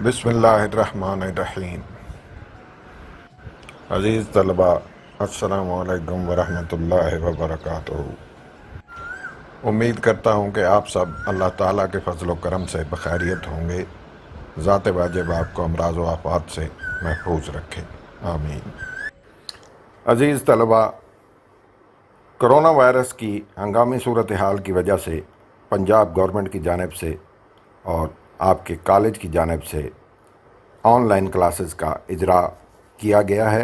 बिस्मिल्लाहिर्रहमानिर्रहीम। अज़ीज़ तलबा, अस्सलामु अलैकुम वरहमतुल्लाहि वबरकातुहू। उम्मीद करता हूँ कि आप सब अल्लाह ताला के फजल व करम से बखैरियत होंगे। ज़ात वाजिब आपको अमराज़ व आफ़ात से महफूज रखे, आमीन। अज़ीज़ तलबा, कोरोना वायरस की हंगामी सूरत हाल की वजह से पंजाब गवर्नमेंट की जानिब से और आपके कॉलेज की जानिब से ऑनलाइन क्लासेस का इजरा किया गया है।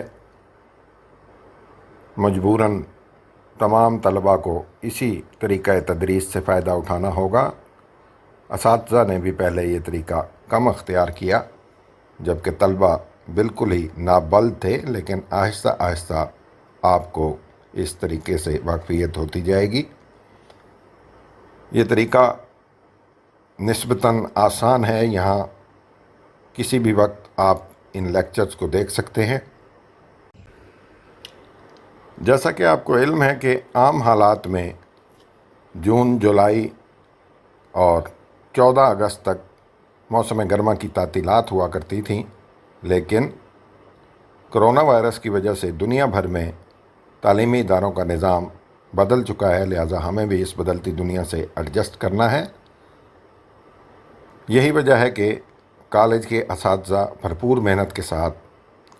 मजबूरन तमाम तलबा को इसी तरीक़ा तदरीस से फ़ायदा उठाना होगा। असातिज़ा ने भी पहले ये तरीक़ा कम अख्तियार किया, जबकि तलबा बिल्कुल ही नाबल्द थे, लेकिन आहिस्ता आहिस्ता आपको इस तरीके से वाक़फ़ियत होती जाएगी। ये तरीक़ा निस्बतन आसान है। यहाँ किसी भी वक्त आप इन लेक्चर्स को देख सकते हैं। जैसा कि आपको इल्म है कि आम हालात में जून, जुलाई और 14 अगस्त तक मौसम गर्मा की तातीलात हुआ करती थीं, लेकिन कोरोना वायरस की वजह से दुनिया भर में तालीमी इदारों का निज़ाम बदल चुका है। लिहाजा हमें भी इस बदलती दुनिया से एडजस्ट करना है। यही वजह है कि कॉलेज के असातिज़ा भरपूर मेहनत के साथ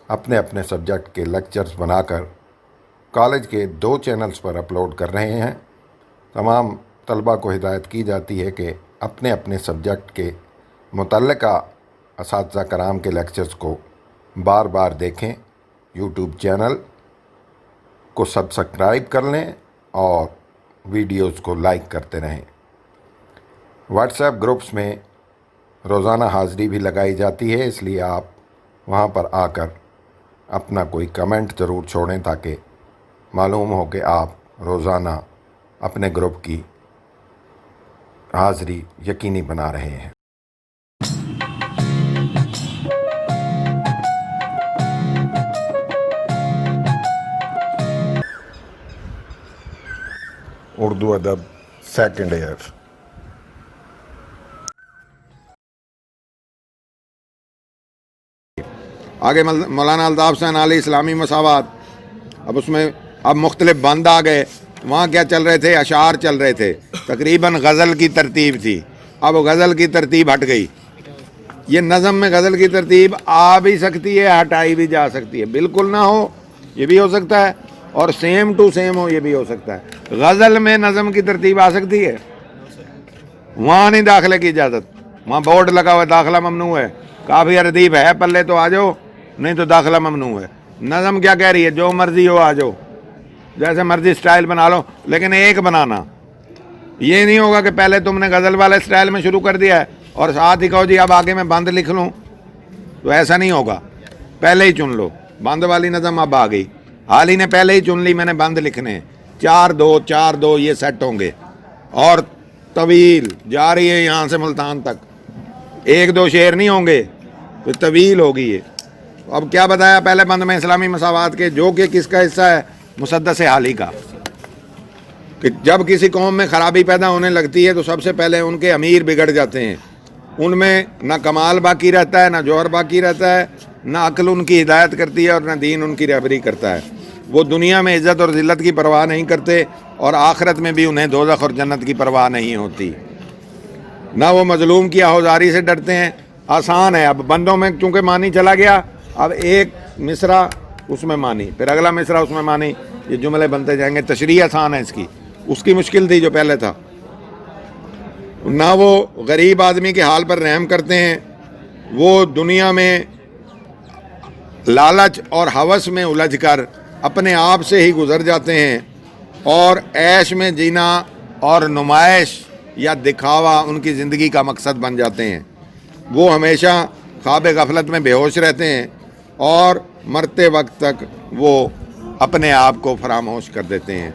अपने अपने सब्जेक्ट के लेक्चर्स बनाकर कॉलेज के 2 चैनल्स पर अपलोड कर रहे हैं। तमाम तलबा को हिदायत की जाती है कि अपने अपने सब्जेक्ट के मुतल्लिका असातिज़ा कराम के लेक्चर्स को बार बार देखें। यूट्यूब चैनल को सब्सक्राइब कर लें और वीडियोस को लाइक करते रहें। व्हाट्सएप ग्रुप्स में रोज़ाना हाज़िरी भी लगाई जाती है, इसलिए आप वहाँ पर आकर अपना कोई कमेंट ज़रूर छोड़ें ताकि मालूम हो कि आप रोज़ाना अपने ग्रुप की हाज़िरी यकीनी बना रहे हैं। उर्दू अदब सेकंड ईयर। आगे मौलाना अल्ताफ़ हुसैन आली इस्लामी मसावात। अब उसमें अब मुख्तलिफ बंद आ गए। वहाँ क्या चल रहे थे? अशार चल रहे थे, तकरीबन गज़ल की तरतीब थी। अब गज़ल की तरतीब हट गई। ये नज़म में गज़ल की तरतीब आ भी सकती है, हटाई भी जा सकती है। बिल्कुल ना हो ये भी हो सकता है, और सेम टू सेम हो ये भी हो सकता है। गज़ल में नज़म की तरतीब आ सकती है, वहाँ नहीं दाखिले की इजाज़त। वहाँ बोर्ड लगा हुआ दाखिला ममनू है। काफ़ी अरदीब है पल्ले तो आ जाओ, नहीं तो दाखिला ममनू है। नज़म क्या कह रही है? जो मर्ज़ी हो आ जाओ, जैसे मर्ज़ी स्टाइल बना लो, लेकिन एक बनाना। ये नहीं होगा कि पहले तुमने गज़ल वाले स्टाइल में शुरू कर दिया है और साथ ही कहो जी अब आगे मैं बंद लिख लूँ, तो ऐसा नहीं होगा। पहले ही चुन लो। बंद वाली नज़म अब आ गई, हाल ही ने पहले ही चुन ली मैंने बंद लिखने। 4-2 4-2 ये सेट होंगे, और तवील जा रही है यहाँ से मुल्तान तक। 1-2 शेर नहीं होंगे, तो तवील होगी ये। अब क्या बताया पहले बंद में इस्लामी मसावात के, जो कि किसका हिस्सा है? मुसद्दस हाली का। कि जब किसी कौम में ख़राबी पैदा होने लगती है तो सबसे पहले उनके अमीर बिगड़ जाते हैं। उनमें ना कमाल बाकी रहता है, ना जौहर बाकी रहता है, ना अक्ल उनकी हिदायत करती है और ना दीन उनकी रहबरी करता है। वो दुनिया में इज़्ज़त और ज़िल्लत की परवाह नहीं करते, और आखिरत में भी उन्हें दोज़ख और जन्नत की परवाह नहीं होती। ना वो मजलूम की आहोजारी से डरते हैं। आसान है। अब बंदों में चूँकि मानी चला गया, अब एक मिसरा उसमें मानी, फिर अगला मिसरा उसमें मानी, ये जुमले बनते जाएंगे। तशरीह आसान है इसकी, उसकी मुश्किल थी जो पहले था। ना वो गरीब आदमी के हाल पर रहम करते हैं, वो दुनिया में लालच और हवस में उलझ कर अपने आप से ही गुजर जाते हैं, और ऐश में जीना और नुमाइश या दिखावा उनकी ज़िंदगी का मकसद बन जाते हैं। वो हमेशा ख्वाब गफलत में बेहोश रहते हैं, और मरते वक्त तक वो अपने आप को फरामोश कर देते हैं।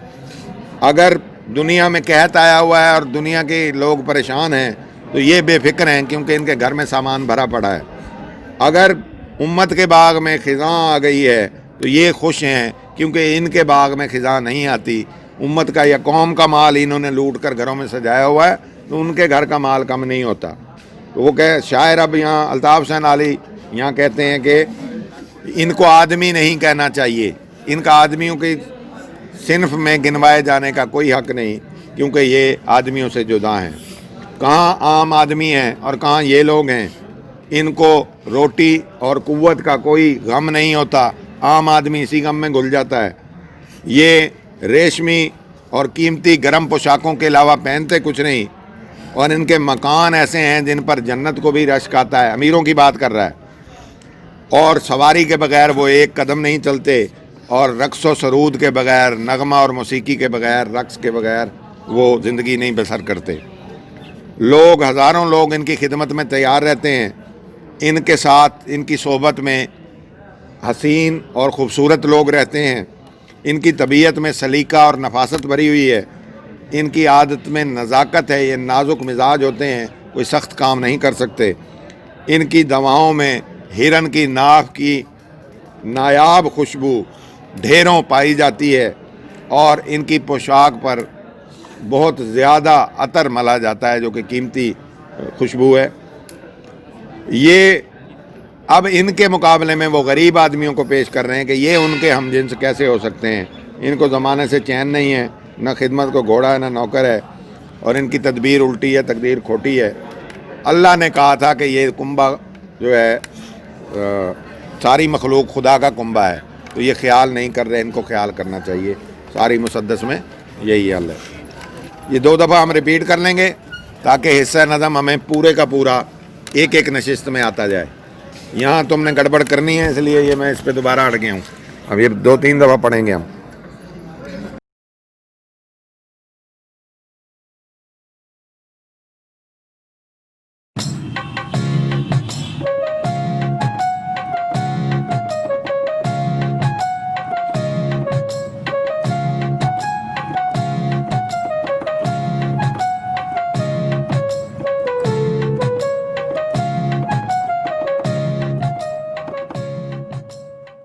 अगर दुनिया में कहत आया हुआ है और दुनिया के लोग परेशान हैं, तो ये बेफिक्र हैं क्योंकि इनके घर में सामान भरा पड़ा है। अगर उम्मत के बाग में ख़िज़ां आ गई है, तो ये खुश हैं क्योंकि इनके बाग में ख़िज़ां नहीं आती। उम्मत का या कौम का माल इन्होंने लूट कर घरों में सजाया हुआ है, तो उनके घर का माल कम नहीं होता। تو وہ شاعر اب یہاں الطاف حسین علی یہاں کہتے ہیں کہ ان کو آدمی نہیں کہنا چاہیے، ان کا آدمیوں کی صنف میں گنوائے جانے کا کوئی حق نہیں، کیونکہ یہ آدمیوں سے جدا ہیں۔ کہاں عام آدمی ہیں اور کہاں یہ لوگ ہیں، ان کو روٹی اور قوت کا کوئی غم نہیں ہوتا، عام آدمی اسی غم میں گھل جاتا ہے۔ یہ ریشمی اور قیمتی گرم پوشاکوں کے علاوہ پہنتے کچھ نہیں، اور ان کے مکان ایسے ہیں جن پر جنت کو بھی رشک آتا ہے، امیروں کی بات کر رہا ہے، اور سواری کے بغیر وہ ایک قدم نہیں چلتے، اور رقص و سرود کے بغیر، نغمہ اور موسیقی کے بغیر، رقص کے بغیر وہ زندگی نہیں بسر کرتے۔ لوگ، ہزاروں لوگ ان کی خدمت میں تیار رہتے ہیں، ان کے ساتھ، ان کی صحبت میں حسین اور خوبصورت لوگ رہتے ہیں، ان کی طبیعت میں سلیقہ اور نفاست بھری ہوئی ہے، ان کی عادت میں نزاکت ہے، یہ نازک مزاج ہوتے ہیں، کوئی سخت کام نہیں کر سکتے۔ ان کی دواؤں میں ہرن کی ناف کی نایاب خوشبو ڈھیروں پائی جاتی ہے، اور ان کی پوشاک پر بہت زیادہ عطر ملا جاتا ہے جو کہ قیمتی خوشبو ہے۔ یہ اب ان کے مقابلے میں وہ غریب آدمیوں کو پیش کر رہے ہیں کہ یہ ان کے ہم جنس کیسے ہو سکتے ہیں، ان کو زمانے سے چین نہیں ہے، نہ خدمت کو گھوڑا ہے نہ نوکر ہے، اور ان کی تدبیر الٹی ہے، تقدیر کھوٹی ہے۔ اللہ نے کہا تھا کہ یہ کنبہ جو ہے ساری مخلوق خدا کا کنبہ ہے، تو یہ خیال نہیں کر رہے، ان کو خیال کرنا چاہیے۔ ساری مسدس میں یہی حل ہے۔ یہ 2 دفعہ ہم ریپیٹ کر لیں گے تاکہ حصہ نظم ہمیں پورے کا پورا ایک ایک نشست میں آتا جائے۔ یہاں تم نے گڑبڑ کرنی ہے، اس لیے یہ میں اس پہ دوبارہ اڑ گیا ہوں۔ اب یہ 2-3 دفعہ پڑھیں گے ہم۔